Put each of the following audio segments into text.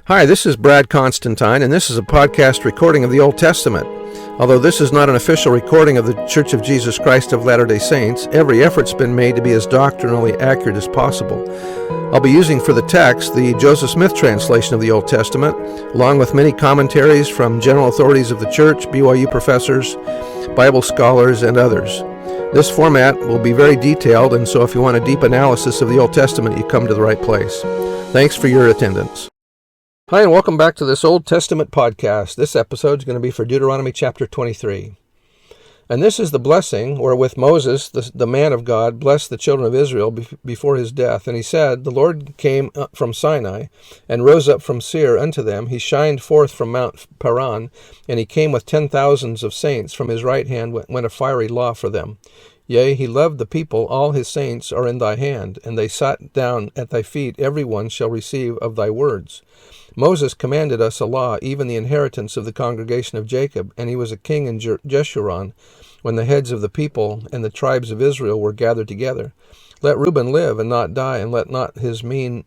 Hi, this is Brad Constantine, and this is a podcast recording of the Old Testament. Although this is not an official recording of the Church of Jesus Christ of Latter-day Saints, every effort's been made to be as doctrinally accurate as possible. I'll be using for the text the Joseph Smith translation of the Old Testament, along with many commentaries from general authorities of the Church, BYU professors, Bible scholars, and others. This format will be very detailed, and so if you want a deep analysis of the Old Testament, you come to the right place. Thanks for your attendance. Hi, and welcome back to this Old Testament podcast. This episode is going to be for Deuteronomy chapter 23. And this is the blessing wherewith Moses, the man of God, blessed the children of Israel before his death. And he said, The Lord came from Sinai, and rose up from Seir unto them. He shined forth from Mount Paran, and he came with 10,000s of saints. From his right hand went a fiery law for them. Yea, he loved the people, all his saints are in thy hand, and they sat down at thy feet, every one shall receive of thy words. Moses commanded us a law, even the inheritance of the congregation of Jacob, and he was a king in Jeshurun, when the heads of the people and the tribes of Israel were gathered together. Let Reuben live and not die, and let not his men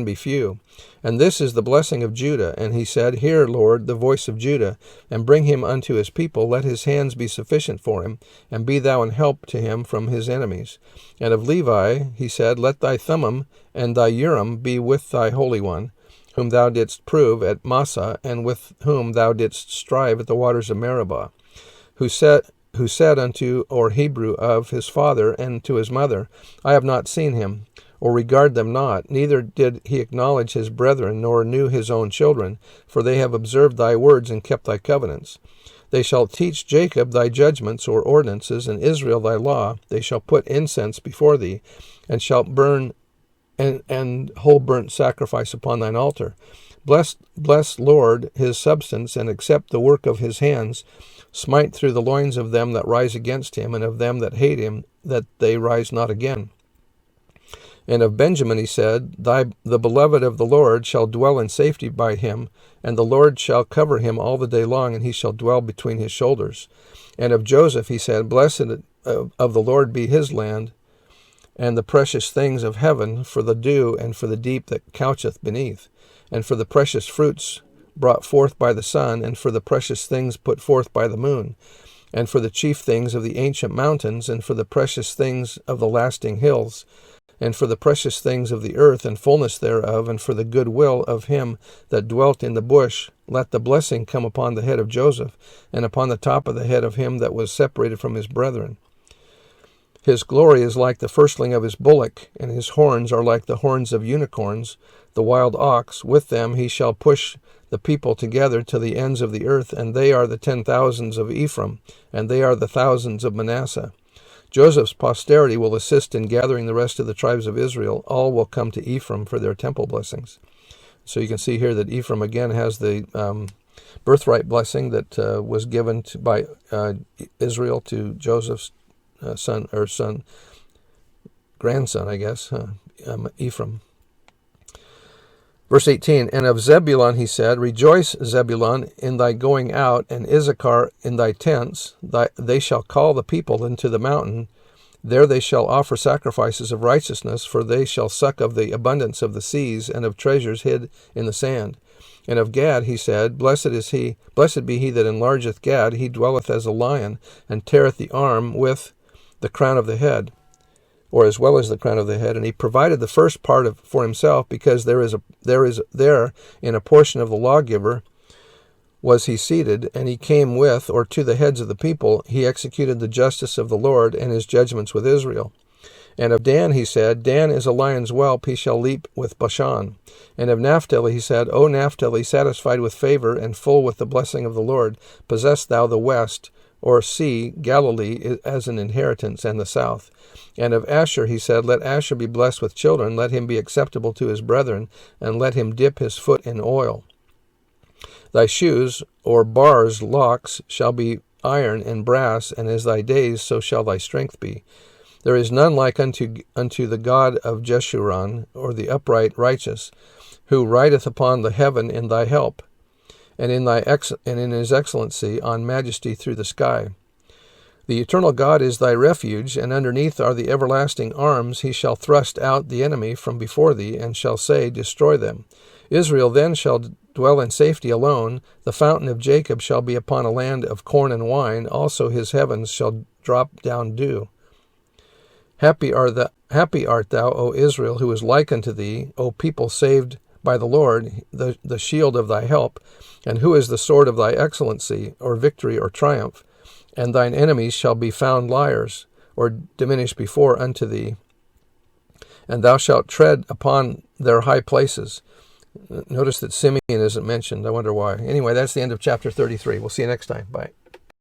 be few. And this is the blessing of Judah. And he said, Hear, Lord, the voice of Judah, and bring him unto his people. Let his hands be sufficient for him, and be thou an help to him from his enemies. And of Levi he said, Let thy Thummim and thy Urim be with thy Holy One, whom thou didst prove at Massah, and with whom thou didst strive at the waters of Meribah, who said unto, or Hebrew, of his father and to his mother, I have not seen him, or regard them not, neither did he acknowledge his brethren, nor knew his own children, for they have observed thy words and kept thy covenants. They shall teach Jacob thy judgments or ordinances, and Israel thy law. They shall put incense before thee, and shall burn and whole burnt sacrifice upon thine altar. Bless, Lord, his substance, and accept the work of his hands. Smite through the loins of them that rise against him, and of them that hate him, that they rise not again. And of Benjamin he said, The beloved of the Lord shall dwell in safety by him, and the Lord shall cover him all the day long, and he shall dwell between his shoulders. And of Joseph he said, Blessed of the Lord be his land, and the precious things of heaven, for the dew and for the deep that coucheth beneath, and for the precious fruits brought forth by the sun, and for the precious things put forth by the moon, and for the chief things of the ancient mountains, and for the precious things of the lasting hills, and for the precious things of the earth and fullness thereof, and for the good will of him that dwelt in the bush. Let the blessing come upon the head of Joseph, and upon the top of the head of him that was separated from his brethren. His glory is like the firstling of his bullock, and his horns are like the horns of unicorns, the wild ox. With them he shall push the people together to the ends of the earth, and they are the 10,000s of Ephraim, and they are the thousands of Manasseh. Joseph's posterity will assist in gathering the rest of the tribes of Israel. All will come to Ephraim for their temple blessings. So you can see here that Ephraim again has the birthright blessing that was given by Israel to Joseph's grandson, I guess, Ephraim. Verse 18, And of Zebulun he said, Rejoice, Zebulun, in thy going out, and Issachar in thy tents. They shall call the people into the mountain. There they shall offer sacrifices of righteousness, for they shall suck of the abundance of the seas, and of treasures hid in the sand. And of Gad he said, Blessed be he that enlargeth Gad. He dwelleth as a lion, and teareth the arm with the crown of the head, or as well as the crown of the head. And he provided the first part for himself, because there in a portion of the lawgiver was he seated, and he came with, or to the heads of the people. He executed the justice of the Lord, and his judgments with Israel. And of Dan he said, Dan is a lion's whelp, he shall leap with Bashan. And of Naphtali he said, O Naphtali, satisfied with favor, and full with the blessing of the Lord, possess thou the west, or see Galilee as an inheritance, and the south. And of Asher he said, Let Asher be blessed with children, let him be acceptable to his brethren, and let him dip his foot in oil. Thy shoes, or bars, locks, shall be iron and brass, and as thy days, so shall thy strength be. There is none like unto the God of Jeshurun, or the upright righteous, who rideth upon the heaven in thy help, and in his excellency on majesty through the sky. The eternal God is thy refuge, and underneath are the everlasting arms. He shall thrust out the enemy from before thee, and shall say, Destroy them. Israel then shall dwell in safety alone. The fountain of Jacob shall be upon a land of corn and wine. Also his heavens shall drop down dew. Happy art thou, O Israel, who is like unto thee, O people saved by the Lord, the shield of thy help, and who is the sword of thy excellency, or victory, or triumph. And thine enemies shall be found liars, or diminished before unto thee. And thou shalt tread upon their high places. Notice that Simeon isn't mentioned. I wonder why. Anyway, that's the end of chapter 33. We'll see you next time. Bye.